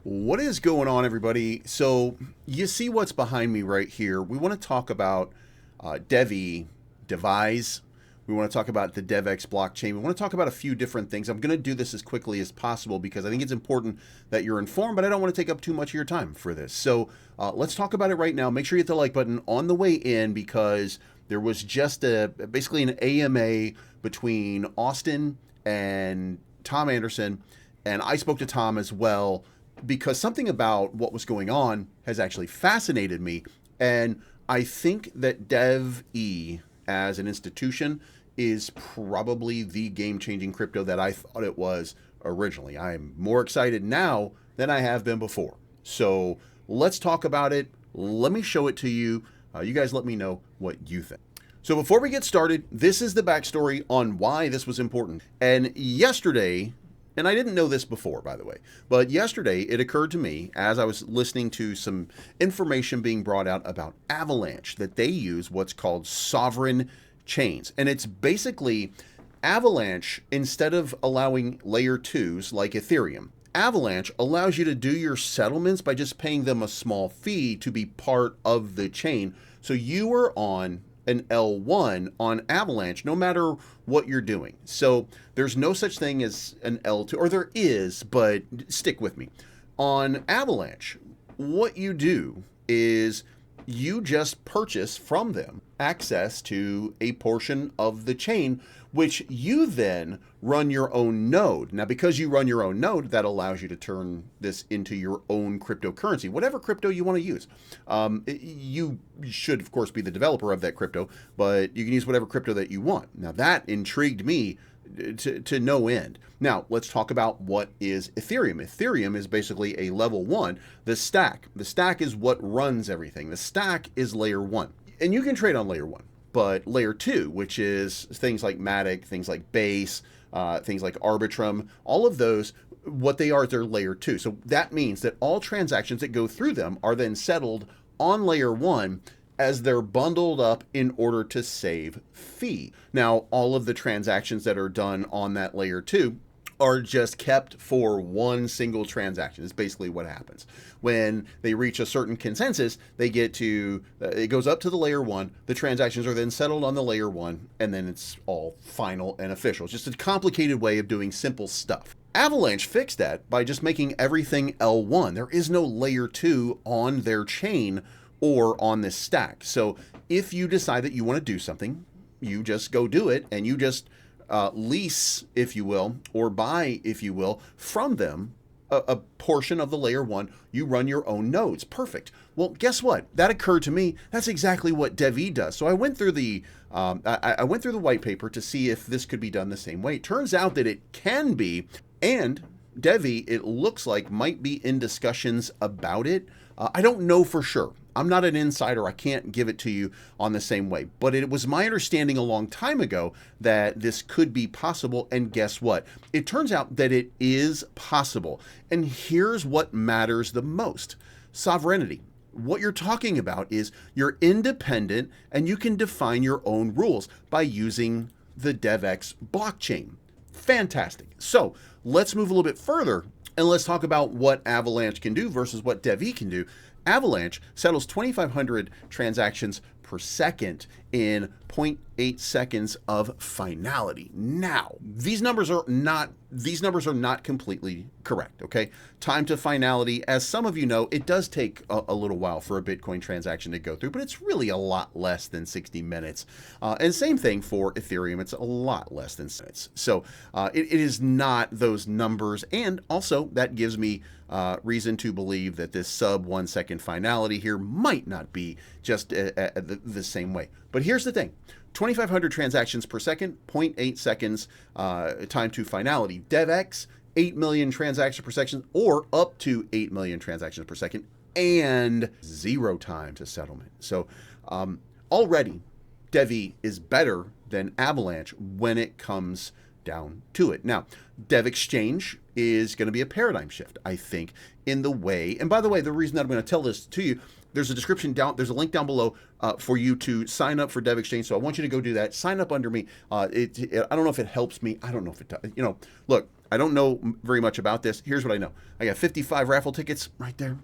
What is going on, everybody? So you see what's behind me right here. We want to talk about Devve, Devise. We want to talk about the DevX blockchain. We want to talk about a few different things. I'm going to do this as quickly as possible because I think it's important that you're informed, but I don't want to take up too much of your time for this. So let's talk about it right now. Make sure you hit the like button on the way in because there was just basically an AMA between Austin and Tom Anderson, and I spoke to Tom as well because something about what was going on has actually fascinated me. And I think that Devve as an institution is probably the game-changing crypto that I thought it was originally. I am more excited now than I have been before. So let's talk about it. Let me show it to you. You guys let me know what you think. So before we get started, this is the backstory on why this was important. And yesterday, and I didn't know this before, by the way, but yesterday it occurred to me as I was listening to some information being brought out about Avalanche that they use what's called sovereign chains. And it's basically Avalanche, instead of allowing layer 2s like Ethereum, Avalanche allows you to do your settlements by just paying them a small fee to be part of the chain. So you are on an L1 on Avalanche, no matter what you're doing. So there's no such thing as an L2, or there is, but stick with me. On Avalanche, what you do is you just purchase from them access to a portion of the chain, which you then run your own node. Now, because you run your own node, that allows you to turn this into your own cryptocurrency, whatever crypto you want to use. You should, of course, be the developer of that crypto, but you can use whatever crypto that you want. Now, that intrigued me to no end. Now, let's talk about what is Ethereum. Ethereum is basically a level 1, the stack. The stack is what runs everything. The stack is layer 1. And you can trade on layer 1. But layer 2, which is things like Matic, things like Base, things like Arbitrum, all of those, what they are, they're layer 2. So that means that all transactions that go through them are then settled on layer 1 as they're bundled up in order to save fee. Now, all of the transactions that are done on that layer 2 are just kept for one single transaction. It's basically what happens. When they reach a certain consensus, they get to, it goes up to the layer 1, the transactions are then settled on the layer 1, and then it's all final and official. It's just a complicated way of doing simple stuff. Avalanche fixed that by just making everything L1. There is no layer 2 on their chain or on this stack. So if you decide that you want to do something, you just go do it, and you just lease, if you will, or buy, if you will, from them a portion of the layer 1. You run your own nodes. Perfect. Well, guess what? That occurred to me. That's exactly what Devve does. So I went through the I went through the white paper to see if this could be done the same way. It turns out that it can be, and Devve, it looks like, might be in discussions about it. I don't know for sure. I'm not an insider. I can't give it to you on the same way. But it was my understanding a long time ago that this could be possible. And guess what? It turns out that it is possible. And here's what matters the most: sovereignty. What you're talking about is you're independent and you can define your own rules by using the DevX blockchain. Fantastic. So let's move a little bit further and let's talk about what Avalanche can do versus what Devve can do. Avalanche settles 2,500 transactions per second in 0.8 seconds of finality. Now, these numbers are not completely correct, okay? Time to finality, as some of you know, it does take a little while for a Bitcoin transaction to go through, but it's really a lot less than 60 minutes. And same thing for Ethereum, it's a lot less than minutes. So it is not those numbers, and also that gives me reason to believe that this sub 1 second finality here might not be just the same way. But here's the thing: 2,500 transactions per second, 0.8 seconds time to finality. DevX, 8 million transactions per second, or up to 8 million transactions per second, and 0 time to settlement. So already, Devve is better than Avalanche when it comes down to it. Now, Dev Exchange is going to be a paradigm shift, I think, in the way. And by the way, the reason that I'm going to tell this to you, there's a description down, there's a link down below for you to sign up for Dev Exchange. So I want you to go do that. Sign up under me. I don't know if it helps me. I don't know if it does. You know, look, I don't know very much about this. Here's what I know. I got 55 raffle tickets right there.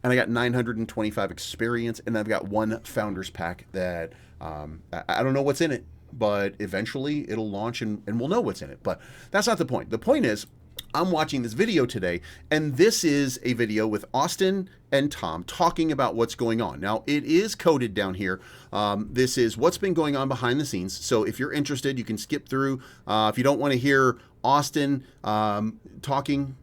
And I got 925 experience, and I've got one founders pack that I don't know what's in it, but eventually it'll launch and we'll know what's in it. But that's not the point. The point is, I'm watching this video today, and this is a video with Austin and Tom talking about what's going on. Now, it is coded down here. This is what's been going on behind the scenes. So if you're interested, you can skip through. If you don't want to hear Austin talking,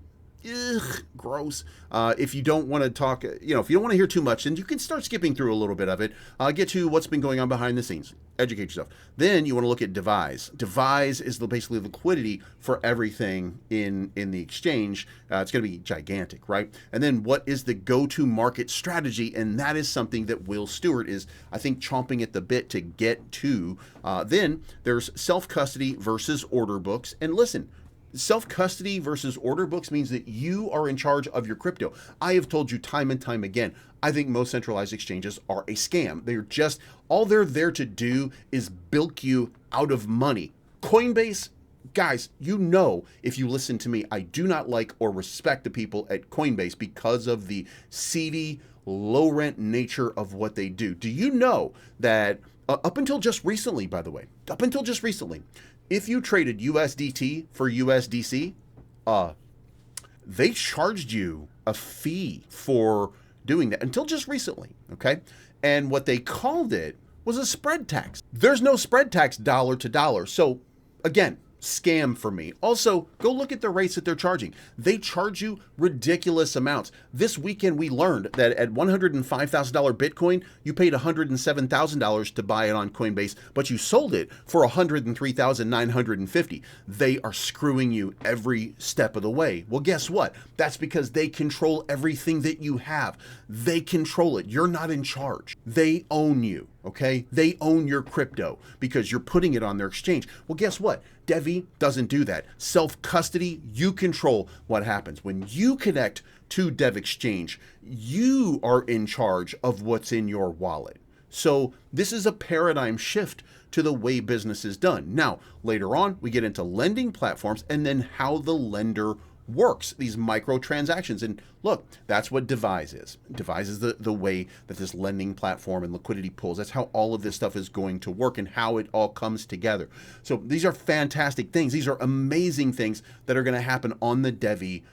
ugh, gross. If you don't want to talk, if you don't want to hear too much, then you can start skipping through a little bit of it. Get to what's been going on behind the scenes. Educate yourself. Then you want to look at Devve. Devve is basically liquidity for everything in the exchange. It's going to be gigantic, right? And then what is the go-to market strategy? And that is something that Will Stewart is, I think, chomping at the bit to get to. Then there's self-custody versus order books. And listen, self-custody versus order books means that you are in charge of your crypto. I have told you time and time again, I think most centralized exchanges are a scam. They're just, all they're there to do is bilk you out of money. Coinbase, guys, if you listen to me, I do not like or respect the people at Coinbase because of the seedy, low-rent nature of what they do. Do you know that up until just recently, by the way, if you traded USDT for USDC, they charged you a fee for doing that until just recently, okay? And what they called it was a spread tax. There's no spread tax dollar to dollar. So again, scam for me. Also, go look at the rates that they're charging. They charge you ridiculous amounts. This weekend, we learned that at $105,000 Bitcoin, you paid $107,000 to buy it on Coinbase, but you sold it for $103,950. They are screwing you every step of the way. Well, guess what? That's because they control everything that you have. They control it. You're not in charge. They own you. Okay, they own your crypto because you're putting it on their exchange. Well, guess what? Devve doesn't do that. Self-custody, you control what happens. When you connect to Dev Exchange, you are in charge of what's in your wallet. So this is a paradigm shift to the way business is done. Now, later on, we get into lending platforms and then how the lender works, these microtransactions. And look, that's what Devve is. Devve is the way that this lending platform and liquidity pools, that's how all of this stuff is going to work and how it all comes together. So these are fantastic things. These are amazing things that are going to happen on the Devve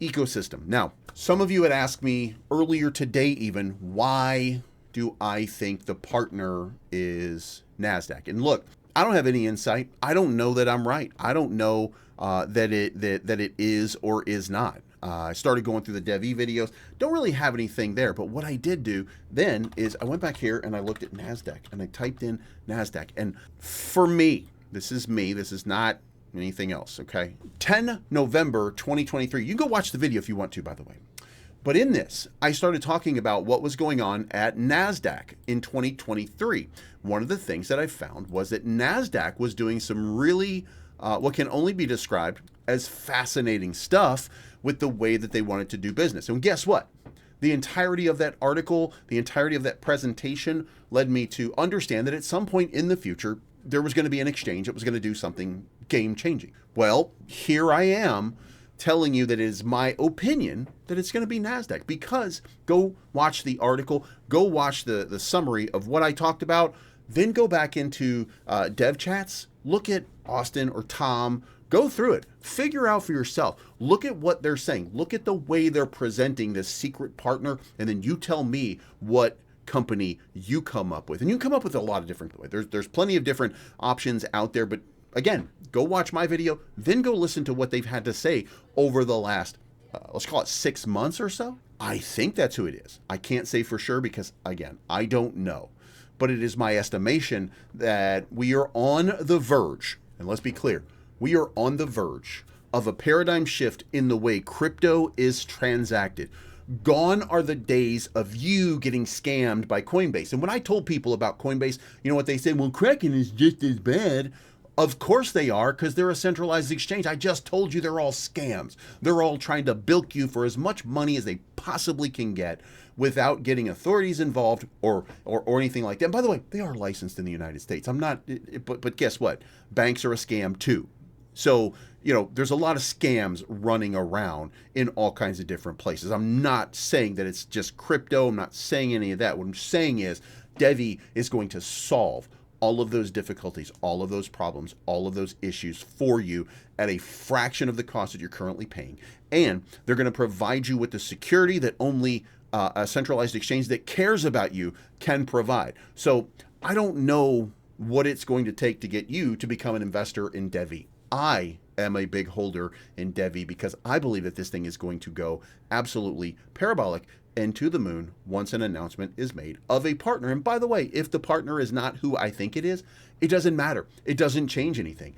ecosystem. Now, some of you had asked me earlier today even, why do I think the partner is NASDAQ? And look, I don't have any insight. I don't know that I'm right. I don't know that it is or is not. I started going through the Devve videos. Don't really have anything there, but what I did do then is I went back here and I looked at NASDAQ and I typed in NASDAQ. And for me, this is not anything else, okay? 10 November 2023. You can go watch the video if you want to, by the way. But in this, I started talking about what was going on at NASDAQ in 2023. One of the things that I found was that NASDAQ was doing some really what can only be described as fascinating stuff with the way that they wanted to do business. And guess what? The entirety of that article, the entirety of that presentation led me to understand that at some point in the future, there was going to be an exchange that was going to do something game-changing. Well, here I am telling you that it is my opinion that it's going to be NASDAQ, because go watch the article, go watch the summary of what I talked about, then go back into dev chats, look at Austin or Tom, go through it, figure out for yourself, look at what they're saying, look at the way they're presenting this secret partner, and then you tell me what company you come up with. And you come up with a lot of different ways. There's plenty of different options out there, but again, go watch my video, then go listen to what they've had to say over the last, let's call it 6 months or so. I think that's who it is. I can't say for sure because, again, I don't know. But it is my estimation that we are on the verge, and let's be clear, we are on the verge of a paradigm shift in the way crypto is transacted. Gone are the days of you getting scammed by Coinbase. And when I told people about Coinbase, you know what they say? Well, Kraken is just as bad. Of course they are, because they're a centralized exchange. I just told you they're all scams. They're all trying to bilk you for as much money as they possibly can get without getting authorities involved or anything like that. And by the way, they are licensed in the United States. I'm not, but guess what? Banks are a scam too. So, there's a lot of scams running around in all kinds of different places. I'm not saying that it's just crypto. I'm not saying any of that. What I'm saying is Devve is going to solve all of those difficulties, all of those problems, all of those issues for you at a fraction of the cost that you're currently paying. And they're going to provide you with the security that only a centralized exchange that cares about you can provide. So I don't know what it's going to take to get you to become an investor in Devve. I am a big holder in Devve because I believe that this thing is going to go absolutely parabolic and to the moon once an announcement is made of a partner. And by the way, if the partner is not who I think it is, it doesn't matter. It doesn't change anything.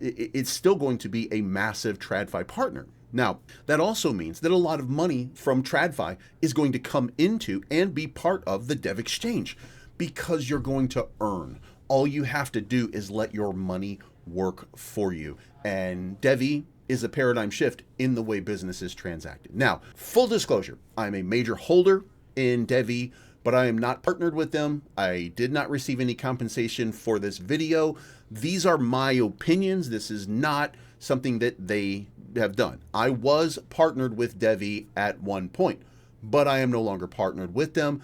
It's still going to be a massive TradFi partner. Now, that also means that a lot of money from TradFi is going to come into and be part of the Dev exchange because you're going to earn. All you have to do is let your money work for you. And Devve is a paradigm shift in the way business is transacted. Now, full disclosure, I'm a major holder in Devve, but I am not partnered with them. I did not receive any compensation for this video. These are my opinions. This is not something that they have done. I was partnered with Devve at one point, but I am no longer partnered with them.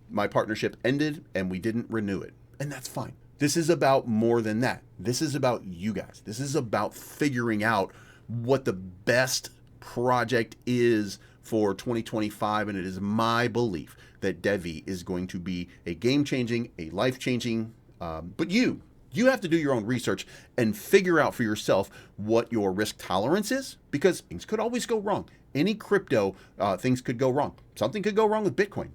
My partnership ended and we didn't renew it, and that's fine. This is about more than that. This is about you guys. This is about figuring out what the best project is for 2025, and it is my belief that Devve is going to be a game-changing, a life-changing, but you have to do your own research and figure out for yourself what your risk tolerance is, because things could always go wrong. Any crypto, things could go wrong. Something could go wrong with Bitcoin.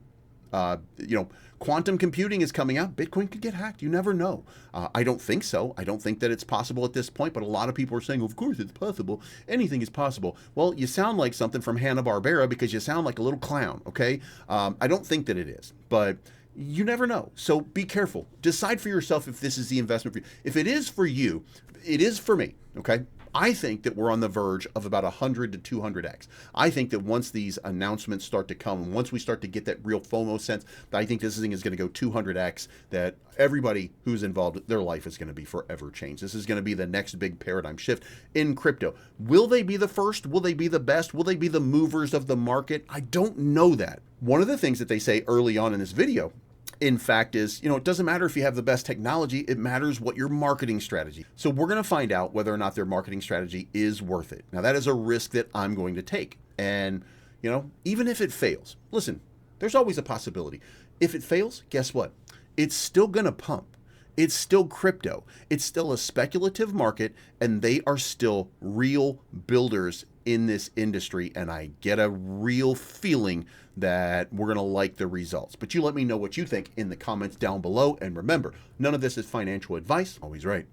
Quantum computing is coming out. Bitcoin could get hacked. You never know. I don't think so. I don't think that it's possible at this point, but a lot of people are saying, of course it's possible. Anything is possible. Well, you sound like something from Hanna-Barbera because you sound like a little clown, okay? I don't think that it is, but you never know. So be careful. Decide for yourself if this is the investment for you. If it is for you, it is for me, okay? I think that we're on the verge of about 100 to 200x. I think that once these announcements start to come, and once we start to get that real FOMO sense, I think this thing is going to go 200x, that everybody who's involved, their life is going to be forever changed. This is going to be the next big paradigm shift in crypto. Will they be the first? Will they be the best? Will they be the movers of the market? I don't know that. One of the things that they say early on in this video, in fact, is, it doesn't matter if you have the best technology, it matters what your marketing strategy. So we're going to find out whether or not their marketing strategy is worth it. Now, that is a risk that I'm going to take. And, even if it fails, listen, there's always a possibility. If it fails, guess what? It's still going to pump. It's still crypto. It's still a speculative market, and they are still real builders in this industry, and I get a real feeling that we're going to like the results. But you let me know what you think in the comments down below, and remember, none of this is financial advice. Always right.